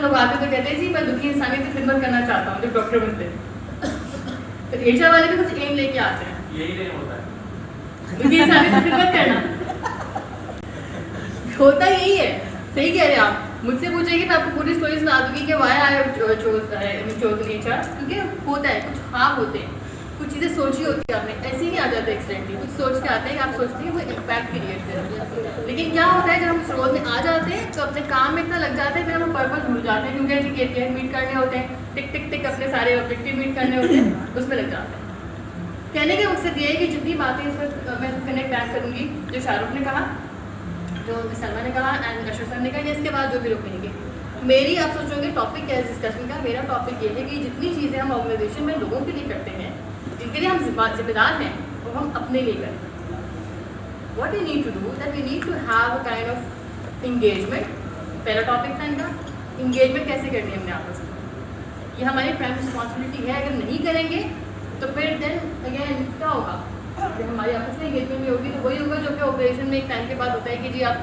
लोग आते तो कहते हैं जी मैं दुखी इंसानियत की खिदमत करना चाहता हूँ जब डॉक्टर बनते हैं। तो एचआर वाले भी कुछ एम लेके आते हैं, यही नहीं होता है, दुखी इंसानियत की खिदमत करना होता यही है। सही कह रहे हैं आप। मुझसे पूछेंगे मैं आपको पूरी स्टोरी सुना दूंगी कि वाई आई चोज नेचर, क्योंकि होता है कुछ ख्वाब होते हैं, कुछ चीज़ें सोची होती है आपने, ऐसे ही नहीं आ जाते एक्सीडेंटली, कुछ सोच के आते हैं कि आप सोचते हैं वो इम्पैक्ट क्रिएट करें। लेकिन क्या होता है जब हम इस रोल में आ जाते हैं तो अपने काम में इतना लग जाते हैं फिर हम पर्पस भूल जाते हैं, क्योंकि जी KPI मीट करने होते हैं, टिक टिक टिक अपने सारे ऑब्जेक्टिव मीट करने होते हैं, उसमें लग जाते हैं। कहने का मकसद ये है कि जितनी बातें इस वक्त मैं कनेक्ट बैक करूँगी जो शाहरुख ने कहा, जो सलमा ने कहा एंड अशोक सर ने कहा, या इसके बाद जो भी लोग कहेंगे, मेरी आप सोचोगे टॉपिक क्या है डिस्कशन का, मेरा टॉपिक ये है कि जितनी चीज़ें हम ऑर्गेनाइजेशन में लोगों के लिए करते हैं, जिनके लिए हम जिम्मेदार हैं, वो हम अपने लिए करें। What we need to do that we need to have a kind of engagement. पहला टॉपिक था इनका, इंगेजमेंट कैसे करनी है हमने आपस में, ये हमारी प्राइम रिस्पॉन्सिबिलिटी है। अगर नहीं करेंगे तो फिर देन अगेन क्या होगा, जब हमारी आपस में इंगेजमेंट भी होगी तो वही होगा जो कि ऑपरेशन में एक टाइम के बाद होता है कि जी आप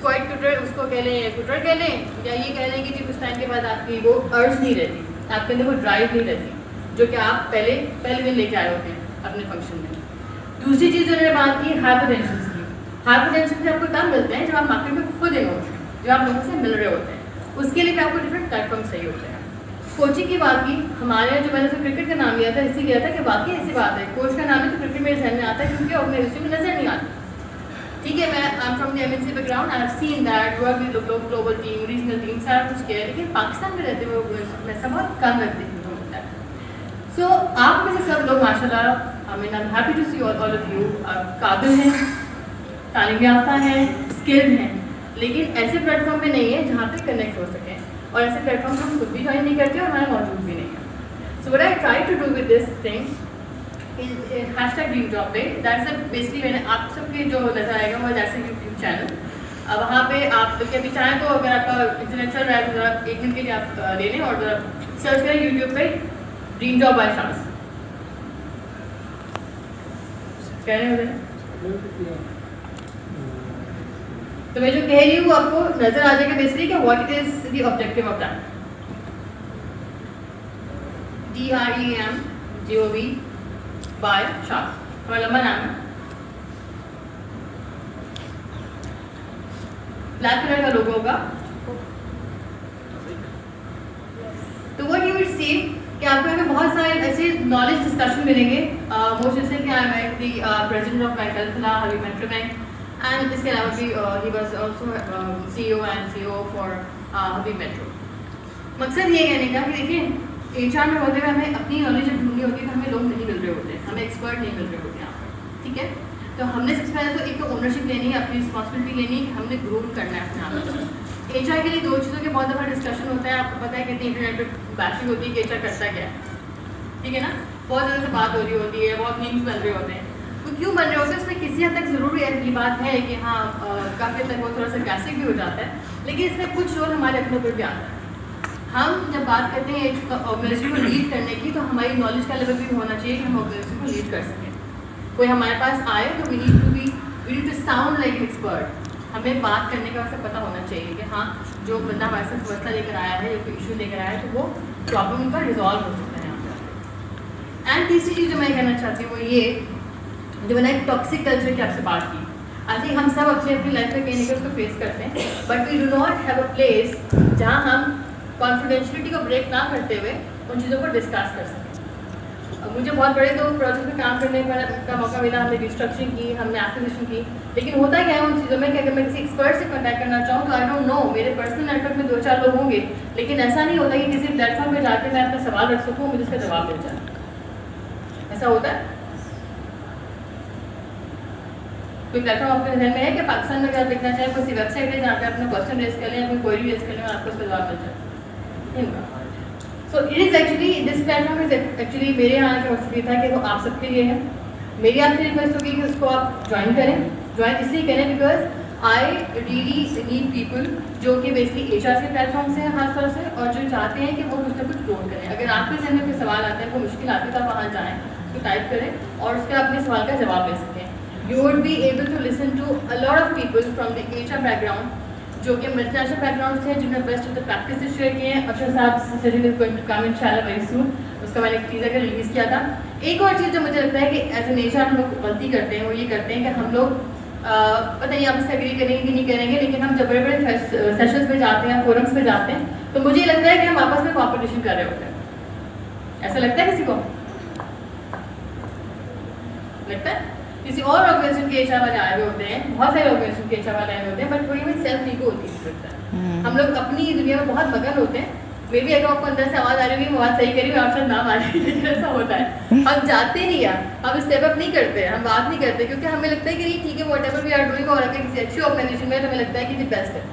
क्वाइट ट्विटर उसको कह लें या ट्विटर कह लें, या ये कह लें कि जी कुछ टाइम के बाद आपकी वो अर्ज नहीं रहती, आपके अंदर वो ड्राइव नहीं रहती जो कि आप पहले दिन लेके आए होते हैं अपने फंक्शन में। दूसरी चीज़ उन्होंने बात की हाइपरटेंशन की। हाइपरटेंशन से आपको तब मिलते हैं जब आप मार्केट में खुद इन होते हैं, जब आप लोगों से मिल रहे होते हैं, उसके लिए भी आपको डिफरेंट प्लेटफॉर्म चाहिए होते हैं। कोचिंग की बात की, हमारे यहाँ जो मैंने तो क्रिकेट का नाम लिया था इसलिए लिया था कि वाकई ऐसी बात है, कोच का नाम है तो क्रिकेट मेरे जहन में आता है क्योंकि ऑर्गेनाइजेशन में नजर नहीं आती। ठीक है, मैं I am from the MNC background, I have seen that work with global team, regional team, सारा कुछ किया है, लेकिन पाकिस्तान में रहते हुए वैसा बहुत कम लगते हैं। सो आप में से सब लोग माशाल्लाह, I mean I am happy to see all of you, आप काबिल हैं, तालीम याफ्ता हैं, स्किल्ड हैं, लेकिन ऐसे प्लेटफॉर्म पे नहीं है जहाँ पे कनेक्ट हो सके, और ऐसे प्लेटफॉर्म हम खुद भी ज्वाइन नहीं करते और हमारा मौजूद भी नहीं है। So what I try to do with this thing is #DreamJobDay, that's basically मैंने आप सबके जो नजर आएगा वो दैट्स यूट्यूब चैनल, वहाँ पे आप कभी चाहें तो अगर आपका इंटरनेट चल रहा है तो ज़रा 1 मिनट के लिए आप ले लें और ज़रा सर्च करें यूट्यूब पे ड्रीम जॉब बाय शाज। कह रहे हैं तो मैं जो कह रही हूँ आपको नजर आ जाएगा बेसिकली कि what is the objective of that. DREAMJOB by Shaz, हमारा लंबा नाम है, ब्लैक कलर का लोगो होगा। तो व्हाट यू विल सी कि आपको यहाँ पे बहुत सारे ऐसे नॉलेज डिस्कशन मिलेंगे। Most recently I met the president of Bank Alfalah Habib Metro Bank, and इसके अलावा भी he was also CEO and CEO for Habib Metro. मकसद ये कहने का कि देखिए HR में होते हुए हमें अपनी नॉलेज जब ढूंढनी होती है तो हमें लोग नहीं मिल रहे होते, हमें एक्सपर्ट नहीं मिल रहे होते यहाँ पर, ठीक है। तो हमने सबसे पहले तो एक तो ओनरशिप लेनी है, अपनी रिस्पॉन्सिबिलिटी लेनी है कि हमने ग्रो करना है अपने आप में। HR के लिए 2 चीज़ों के बहुत दफ़ा डिस्कशन होता है, आपको पता है कितनी इंटरनेट पर बैशिंग होती है कि HR करता क्या है, ठीक है ना, बहुत ज़्यादा से बात हो रही होती है, बहुत मीम्स बन रहे होते हैं। तो क्यों बन रहे होते हैं उसमें किसी हद तक ज़रूर ये बात है कि हाँ काफ़ी हद तक वो थोड़ा सा गैसिक भी हो जाता है, लेकिन इसमें कुछ रोल हमारे अपने ऊपर भी आता है। हम जब बात करते हैं ऑर्गेनाइजेशन को लीड करने की तो हमारी नॉलेज का लेवल भी होना चाहिए कि हम ऑर्गेनाइजेशन को लीड कर सकें। कोई हमारे पास आए तो we need to sound like an expert, हमें बात करने का वैसे पता होना चाहिए कि हाँ जो बंदा हमारे साथ मसला लेकर आया है या कोई इशू लेकर आया है तो वो प्रॉब्लम उनका रिजॉल्व हो सकता है यहाँ पर। एंड तीसरी चीज़ जो मैं कहना चाहती हूँ वो ये, जो मैंने एक टॉक्सिक कल्चर की आपसे बात की, आई थिंक हम सब अपनी लाइफ में कहीं ना कहीं उसको फेस करते हैं, but we do not have a place जहाँ हम कॉन्फिडेंशियलिटी को ब्रेक ना करते हुए उन चीज़ों को डिस्कस कर सकें। मुझे बहुत बड़े 2 प्रोजेक्ट में काम करने का मौका मिला, हमने रिस्ट्रक्चरिंग की, हमने एक्विजिशन की, लेकिन होता क्या है उन चीज़ों में कि अगर मैं किसी एक्सपर्ट से कॉन्टैक्ट करना चाहूँ तो आई डोंट नो, मेरे पर्सनल नेटवर्क में 2-4 लोग होंगे, लेकिन ऐसा नहीं होता कि किसी प्लेटफॉर्म पर जाकर मैं अपना सवाल रख सकूँ मुझे उसका जवाब मिल जाए। ऐसा होता है? कोई प्लेटफॉर्म आपके ध्यान में है कि पाकिस्तान में अगर देखना चाहें कोई वेबसाइट है जहाँ पे अपना क्वेश्चन रेज कर लें या कोई क्वेरी रेज कर लें और आपको उसका जवाब मिल जाए? So it is actually this platform is actually मेरे यहाँ का मकसद ये था कि वो आप सबके लिए है। मेरी आपसे रिक्वेस्ट होगी कि उसको आप ज्वाइन करें। ज्वाइन इसलिए करें because I really need people जो कि बेसिकली HR के प्लेटफॉर्म से हैं खासतौर से, और जो चाहते हैं कि वो कुछ ना कुछ ग्रो करें। अगर आपके जहन में कोई सवाल आते हैं, कोई मुश्किल आती है तो आप वहाँ जाएँ, उसको टाइप करें और उसके अपने सवाल का जवाब ले सकें। You would be able to listen to a lot of people from the HR background जो कि मल्टीनेशनल बैकग्राउंड से हैं, जिन्होंने best of the practices share किए हैं। अक्षर साहब Sachin is going to come इंशाल्लाह वेरी सून, उसका मैंने एक टीजर का रिलीज़ किया था। एक और चीज़ जो मुझे लगता है कि एज ए नेचर हम लोग गलती करते हैं वो ये करते हैं कि हम लोग पता नहीं आप इससे एग्री करेंगे कि नहीं करेंगे, लेकिन हम जब बड़े बड़े सेशंस में जाते हैं, फोरम्स में जाते हैं, तो मुझे लगता है कि हम आपस में कॉम्पिटिशन कर रहे होते हैं। ऐसा लगता है किसी को? लगता है? किसी और ऑर्गेनाइजेशन के एचआर वाले आए हुए होते हैं, बहुत सारे ऑर्गेनाइजेशन के एचआर वाले आए हुए होते हैं, बट वही में सेल्फ ईगो होती है। हम लोग अपनी दुनिया में बहुत मगन होते हैं। मे बी अगर आपको अंदर से आवाज़ आ रही होगी, मैं बात सही करी, मैं आपसे नाम आ रही है, ऐसा होता है। हम जाते नहीं यार, हम स्टेप अप नहीं करते, हम बात नहीं करते, क्योंकि हमें लगता है कि नहीं ठीक है, whatever we are doing, और अगर किसी अच्छी ऑर्गेनाइजेशन में तो हमें लगता है कि ये बेस्ट है।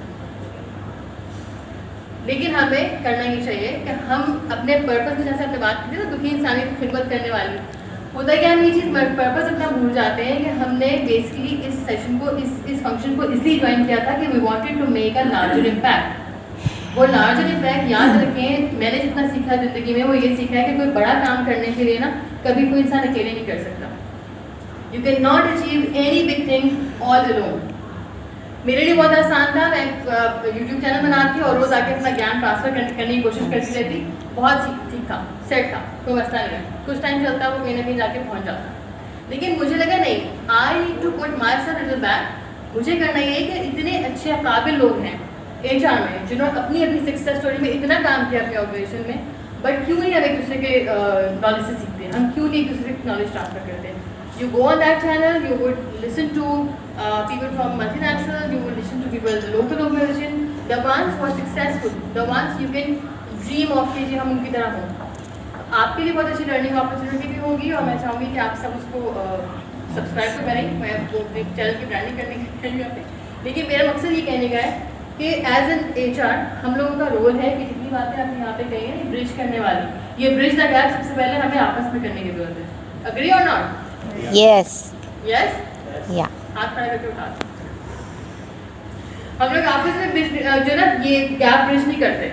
लेकिन हमें करना ये चाहिए कि हम अपने पर्पस में, जैसे आपने बात की थी ना, दुखी इंसानियत की खिदमत करने वाली, होता है कि हम ये चीज़ पर्पस अपना भूल जाते हैं कि हमने बेसिकली इस सेशन को, इस फंक्शन को इसलिए ज्वाइन किया था कि we wanted to make a larger impact. वो लार्जर इम्पैक्ट याद रखें, मैंने जितना सीखा ज़िंदगी में वो ये सीखा है कि कोई बड़ा काम करने के लिए ना कभी कोई इंसान अकेले नहीं कर सकता। You can not achieve any big thing all alone. मेरे लिए बहुत आसान था, मैं यूट्यूब चैनल बनाती और रोज़ आके अपना ज्ञान ट्रांसफर करने की कोशिश करती रहती, बहुत ठीक था, सेट था, कोई मसला नहीं है, कुछ टाइम चलता वो कहीं ना कहीं जाके पहुंच जाता। लेकिन मुझे लगा नहीं, I need to put myself little back. मुझे करना ये कि इतने अच्छे काबिल लोग हैं एचआर में, जिन्होंने अपनी अपनी सक्सेस स्टोरी में इतना काम किया अपने ऑर्गेनाइजेशन में, बट क्यों नहीं हम एक दूसरे के नॉलेज से सीखते हैं, हम क्यों नहीं एक दूसरे के नॉलेज ट्रांसफर करते हैं? You go on that channel, you would listen to people from multinational, you would listen to people in the local organization, the ones who are successful, the ones you can dream of कि जी हम उनकी तरह हों। आपके लिए बहुत अच्छी learning opportunity भी होगी, और मैं चाहूँगी कि आप सब उसको सब्सक्राइब तो करें। मैं वो चैनल की ब्रांडिंग करने के लिए पे, लेकिन मेरा मकसद ये कहने का है कि एज एन एचआर हम लोगों का रोल है कि जितनी बातें आपने यहाँ पे कही हैं, ब्रिज करने वाली, ये ब्रिज द गैप सबसे पहले हमें आपस में करने की जरूरत है। अग्री और नॉट? Yes. यस? Yeah. हाथ खड़ा करके उठा। हम लोग आपस में ब्रिज जो ना ये गैप ब्रिज नहीं करते,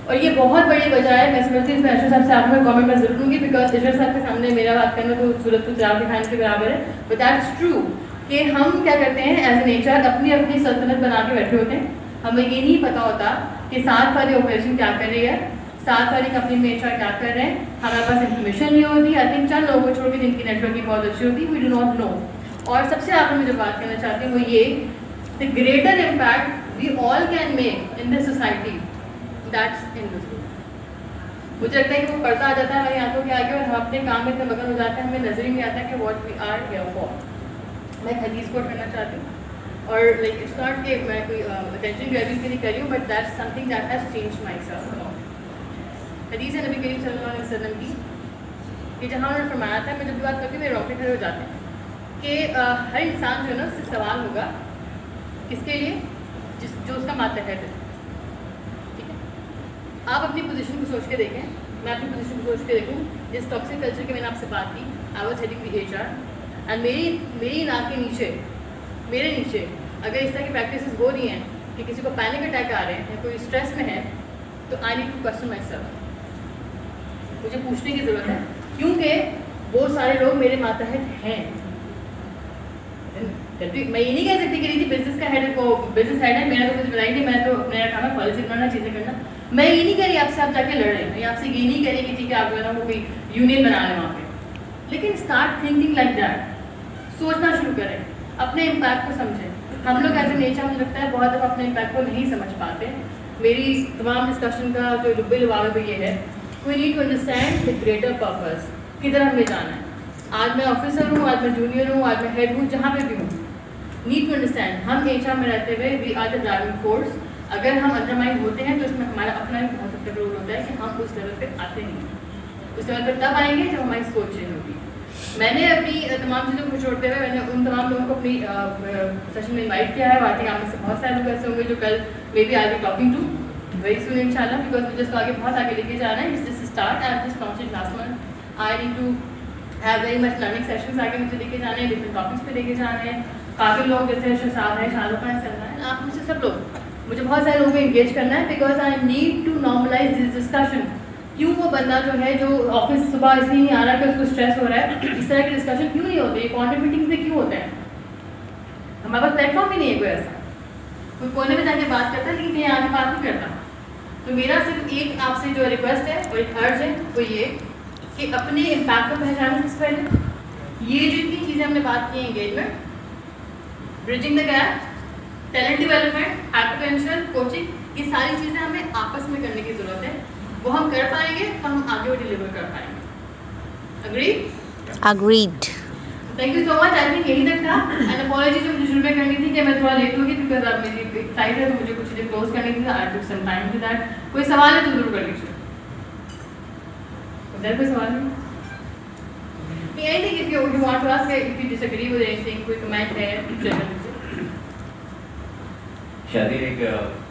और ये बहुत बड़ी वजह है। मैं समझती हूँ ईश्वर साहब से आपको मैं कमेंट में जरूर दूँगी, बिकॉज ईश्वर साहब के सामने मेरा बात करना तो सूरत को चराग दिखाने के बराबर है। बट दैट्स ट्रू कि हम क्या करते हैं एज एन एचआर, अपनी अपनी सल्तनत बना के बैठे होते हैं। हमें ये नहीं पता होता कि साथ वाली ऑपरेशन क्या कर रही है, साथ वाली कंपनी में एचआर क्या कर रहे हैं, हमारे पास इन्फॉर्मेशन नहीं होती। आई थिंक चंद लोगों को छोड़ के जिनकी नेटवर्किंग बहुत अच्छी होती है, वी डू नॉट नो। और सबसे आखिर में जो बात करना चाहती हूँ वो ये, the greater impact we all can make in this society, that's in this. मुझे लगता है कि वो पर्दा आ जाता है हमारी आंखों के आगे और हम अपने काम में इतने मगन हो जाते हैं, हमें नजर ही नहीं आता कि what we are here for. मैं एक हदीस कोट करना चाहती हूँ, और लाइक इट्स नॉट कि मैं कोई अटेंशन ग्रैबिंग के लिए कर रही हूँ, but that's something that has changed my self. हदीस है नबी करीम सल्लल्लाहु अलैहि वसल्लम की, कि जहाँ उन्होंने फरमाया था, मैं जब भी बात करती हूँ मेरे रोंगटे खड़े हो जाते हैं, कि हर इंसान जो है ना उससे सवाल होगा किसके लिए, जो उसका मातहत है। ठीक है, आप अपनी पोजीशन को सोच के देखें, मैं अपनी पोजीशन को सोच के देखूँ। जिस टॉक्सिक कल्चर की मैंने आपसे बात की, I was heading the HR, and मेरी नाक के नीचे, मेरे नीचे अगर इस तरह की प्रैक्टिसेस हो रही हैं कि किसी को पैनिक अटैक आ रहे हैं या कोई स्ट्रेस में है, तो I need to question myself. मुझे पूछने की ज़रूरत है, क्योंकि वो सारे लोग मेरे मातहत हैं। मैं ये नहीं कह सकती कि जी बिजनेस का हेड को बिजनेस हेड है, मेरा तो कुछ बताइए नहीं, मैं तो मेरा काम है पॉलिसी बनाना, चीज़ें करना। मैं ये नहीं कह रही आपसे आप जाके लड़ रहे हैं, मैं आपसे ये नहीं कह रही कि ठीक है आप जो है ना वो कोई यूनियन बना लें वहाँ पे, लेकिन स्टार्ट थिंकिंग लाइक दैट, सोचना शुरू करें, अपने इम्पैक्ट को समझें। हम लोग एज ए नेचर मुझे लगता है बहुत दफ़ा अपने इम्पैक्ट को नहीं समझ पाते। मेरी तमाम डिस्कशन का जो रुब्बे लुभावे तो ये है, we need to understand the greater purpose, किधर हमें जाना है। आज मैं ऑफिसर हूँ, आज मैं जूनियर हूँ, आज मैं हेड हूँ, जहाँ पे भी हूँ, नीड टू अंडरस्टैंड हम एचआर में रहते हुए we are the driving force. अगर हम अंडरमाइन होते हैं तो इसमें हमारा अपना भी बहुत अच्छा रोल होता है कि हम उस लेवल पे आते नहीं। उस लेवल पर तब आएंगे जब हमारी सोच चेंज होगी। मैंने अपनी तमाम चीज़ों को छोड़ते हुए मैंने उन तमाम लोगों को अपनी सेशन में इनवाइट किया है। आई थिंक आप में से बहुत सारे लोग ऐसे होंगे जो कल may be I be talking to very soon इंशाल्लाह, बिकॉज मुझे इसको आगे बहुत आगे लेके जाना है। This start I just launched last month. I need to have very much learning sessions आगे मुझे लेके जाने हैं, डिफरेंट टॉपिक्स पे लेके जाने हैं। काफ़ी लोग जैसे अर्शद साहब हैं, शाहरुख खान चलना है, आप मुझे सब लोग, मुझे बहुत सारे लोगों को इंगेज करना है, because I need to normalise this discussion. क्यों वो बंदा जो है जो ऑफिस सुबह इसलिए नहीं आ रहा कि उसको स्ट्रेस हो रहा है, इस तरह के डिस्कशन क्यों नहीं होते, कॉन्टेंट मीटिंग में क्यों होते हैं? हमारे पास प्लेटफॉर्म ही नहीं है कोई ऐसा। कोई कोने में जाके बात करता है लेकिन कहीं आगे बात नहीं करता। तो मेरा सिर्फ एक आपसे जो रिक्वेस्ट है और एक अर्ज है वो ये कि अपने इम्पैक्ट को पहचानें सबसे पहले। ये जितनी चीज़ें हमने बात की engagement, bridging the gap, talent development, hypertension, coaching, ये सारी चीज़ें हमें आपस में करने की ज़रूरत है। वो हम कर पाएंगे तो हम आगे वो डिलीवर कर पाएंगे। Agree? Agreed. Thank you so much. I think यही तक था। एंड अपॉलॉजी जो मुझे शुरू में करनी थी कि मैं थोड़ा लेट हो गई बिकॉज अब मेरी फ्लाइट है तो मुझे कुछ चीज़ें क्लोज करनी थी। आई टुक सम टाइम टू दैट। कोई सवाल है तो जरूर कर लीजिए। उधर कोई सवाल नहीं? I think if you want to ask, if you disagree with anything, कोई कमेंट है शेयर कर लीजिए। शादी एक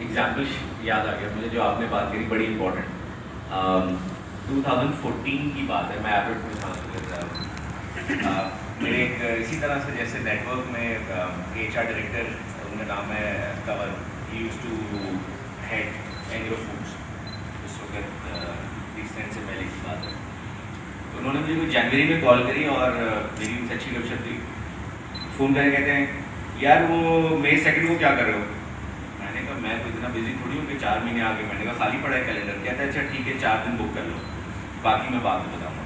एग्जाम्पल याद आ गया मुझे जो आपने बात करी, बड़ी इंपॉर्टेंट। 2014 की बात है, मैं एवरेट में काम कर रहा हूँ। मेरे एक इसी तरह से जैसे नेटवर्क में HR डायरेक्टर, उनका नाम है Kanwar, he used to head agro foods, उस वक्त 30 दिन से पहले की बात है। तो उन्होंने मुझे कुछ जनवरी में कॉल करी और मेरी उनसे अच्छी गपशप थी। फ़ोन करके कहते हैं यार वो मई 2 को क्या कर रहे हो? मैंने कहा मैं तो इतना बिजी थोड़ी हूँ कि 4 महीने आगे। मैंने कहा खाली पड़ा है कैलेंडर। कहता है अच्छा ठीक है 4 दिन बुक कर लो, बाकी मैं बाद में बताऊँगा।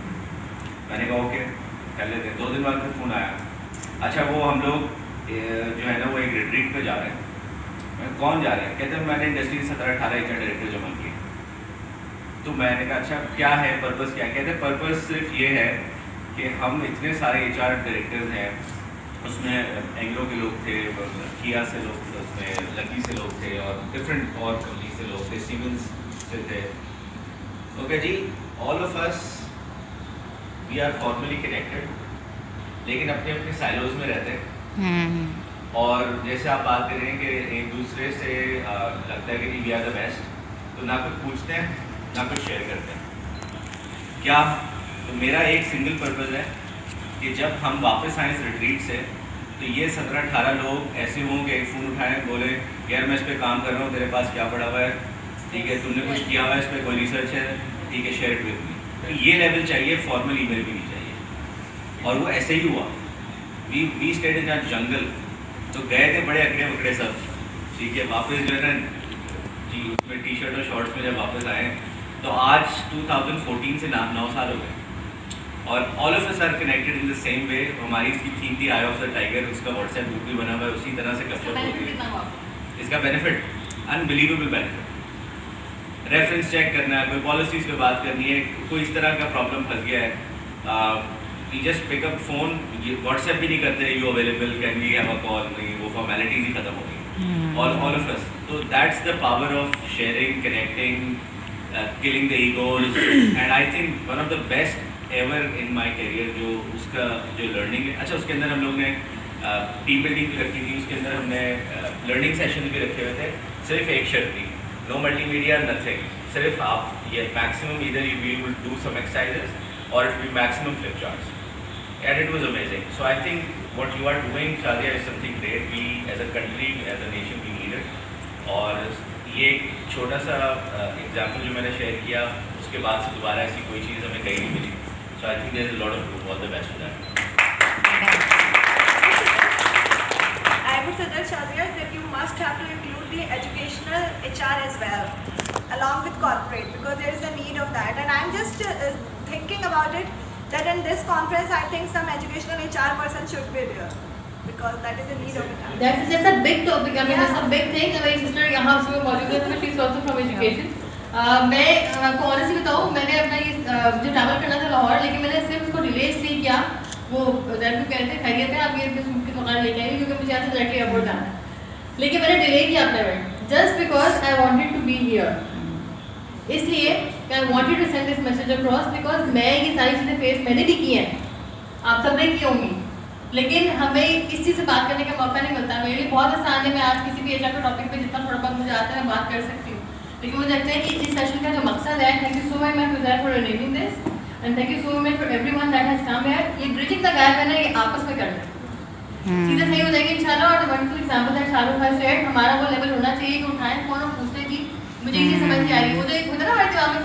मैंने कहा ओके कर लेते हैं। 2 दिन बाद फिर फ़ोन आया, अच्छा वो हम लोग जो है ना वो एक रिट्रीट पे जा रहे हैं। मैं कौन जा रहे हैं? कहते हैं मैंने इंडस्ट्री 17-18 HR डायरेक्टर जमा किए। तो मैंने कहा अच्छा क्या है पर्पस, क्या? कहते हैं पर्पस सिर्फ ये है कि हम इतने सारे HR डायरेक्टर्स हैं, उसमें एंग्रो के लोग थे, किया से लोग थे, उसमें लकी से लोग थे और डिफरेंट और कंपनी से लोग थे, सीमेंस से थे। ओके जी, all of us we are formally connected लेकिन अपने अपने साइलोज में रहते हैं। और जैसे आप बात कर रहे हैं कि एक दूसरे से लगता है कि वी आर द बेस्ट, तो ना कुछ पूछते हैं ना कुछ शेयर करते हैं। क्या? तो मेरा एक सिंगल पर्पज़ है कि जब हम वापस आए इस रिट्रीट से तो ये 17-18 लोग ऐसे हों कि फ़ोन उठाएं, बोले यार मैं इस पर काम कर रहा हूँ, तेरे पास क्या पड़ा हुआ है, ठीक है तुमने कुछ किया हुआ है, इस पर कोई रिसर्च है, ठीक है शेयर इट विद मी। तो ये लेवल चाहिए, फॉर्मल ईमेल भी नहीं चाहिए। और वो ऐसे ही हुआ। वी स्टेड इन दैट जंगल, तो गए थे बड़े अकड़े बकड़े सब, ठीक है। वापस जो है ना जी उसमें टी-शर्ट और शॉर्ट्स में जब वापस आए तो आज 2014 से 9 साल हो गए और all of us are connected in the same way. हमारी इसकी थीम थी आई ऑफ द टाइगर, उसका व्हाट्सएप ग्रुप भी बना हुआ है, उसी तरह से गपशप होती है। इसका benefit unbelievable benefit. Reference check करना है, कोई पॉलिसीज़ पे बात करनी है, कोई इस तरह का प्रॉब्लम फंस गया है, you just pick up phone, WhatsApp भी नहीं करते, you available, can we have a call, नहीं वो फॉर्मेलिटीज़ ही ख़त्म हो गई ऑल ऑफ अस। तो that's the power of sharing, connecting, killing the egos. And I think one of the best ever in my career जो उसका जो learning है। अच्छा उसके अंदर हम लोग ने टीम बिल्डिंग भी रखी थी, उसके अंदर हमने लर्निंग सेशन भी रखे हुए थे। सिर्फ एक शर्त थी, नो मल्टीमीडिया नथिंग, सिर्फ आप ये मैक्सिमम इधर we will do some exercises और it will maximum flip charts and it was amazing. So I think what you are doing Shadiya is something great. We as a country as a nation we need it. और ये एक छोटा सा example जो मैंने share किया उसके बाद से दोबारा ऐसी कोई चीज़ हमें कहीं नहीं मिली। So I think there's a lot of room. All the best for that. I would suggest Shazia that you must have to include the educational HR as well, along with corporate, because there is a need of that. And I'm just thinking about it that in this conference, I think some educational HR person should be there, because that is a need of it. That's a big topic. I mean, that's a big thing. मेरी sister यहाँ से मौजूद है, so she's also from education. मैं आपको honestly बताऊँ, मैंने अपना ये जो ट्रैवल करना था लाहौर, लेकिन मैंने सिर्फ उसको डिले इसलिए किया, वो उधर भी कहते हैं खैरियत है आप ये सूट के वगैरह लेके आइए क्योंकि मुझे यहाँ से डायरेक्टली एयरपोर्ट जाना है। लेकिन मैंने डिले किया अपना event just because I wanted to be here. इसलिए I wanted to send this message across because मैं ये सारी चीज़ें फेस मैंने भी की हैं, आप सब ने की होंगी, लेकिन हमें इस चीज़ से बात करने का मौका नहीं मिलता। मेरे लिए बहुत आसान है, मैं आज किसी भी HR के टॉपिक पे जितना थोड़ा बहुत मुझे आता है मैं बात कर सकती हूँ, लेकिन मुझे लगता है कि इस सेशन का जो मकसद है, thank you so much for arranging this and thank you so much for everyone that has come here. ये ब्रिजिंग द गैप है ना, ये आपस में करना है, चीज़ें सही हो जाएगी इंशाल्लाह। और wonderful example that Shahrukh has shared, हमारा वो लेवल होना चाहिए कि उठाएं फोन और पूछने की मुझे ये समझ नहीं आ रही। मुझे एक होता है ना हमारे दिमाग में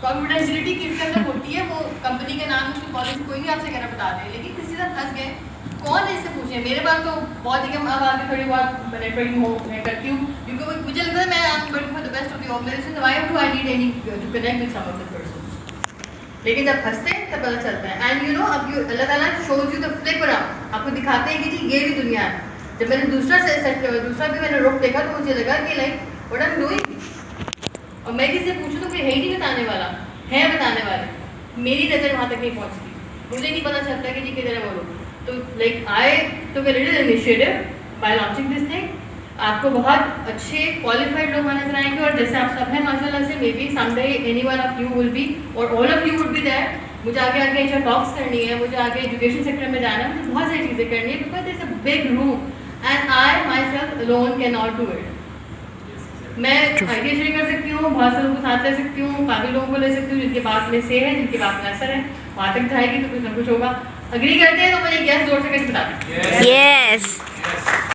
कॉन्फिडेंशियलिटी किसके अंदर होती है, वो कंपनी के नाम उसकी पॉलिसी कोई भी आपसे कहना बता दे, लेकिन किसी से फंस गए, कौन इससे पूछे? मेरे पास तो बहुत ही कम, अब आगे थोड़ी बहुत नेटवर्किंग हो मैं करती हूँ, क्योंकि मुझे लगता है मैं I am going for the best of the organisation, why do I need any to connect with some of the person. लेकिन जब फंसते हैं तब पता चलता है। एंड यू नो, अब अल्लाह ताला shows you the flip around, आपको दिखाते हैं कि जी ये भी दुनिया है। जब मैंने दूसरा दूसरा भी मैंने रुख देखा तो मुझे लगा कि like what I am doing, और मैं किसी से पूछूं तो कोई है ही नहीं बताने वाला, है बताने वाले, मेरी नज़र वहाँ तक नहीं पहुँचती, मुझे नहीं पता चलता कि जी किधर है वो लोग। तो like I took a little initiative by launching this thing. आपको बहुत अच्छे क्वालिफाइड लोग नजर आएंगे, और जैसे आप सब हैं माशाल्लाह से, maybe someday any one of you will be और all of you would be there. मुझे आगे आगे एचआर टॉक्स करनी है, मुझे आगे एजुकेशन सेक्टर में जाना है, मुझे बहुत सारी चीज़ें करनी है, because it's a big room and I my self alone can not do it. मैं आइडिया शेयर कर सकती हूँ, बहुत से लोगों को साथ ले सकती हूँ, काफ़ी लोगों को ले सकती हूँ जिनके बात में से है, जिनके बात में असर है, वहाँ तक जाएगी तो कुछ ना कुछ होगा। अग्री करते हैं तो मुझे गैस जोर से कैसे बता दें। Yes.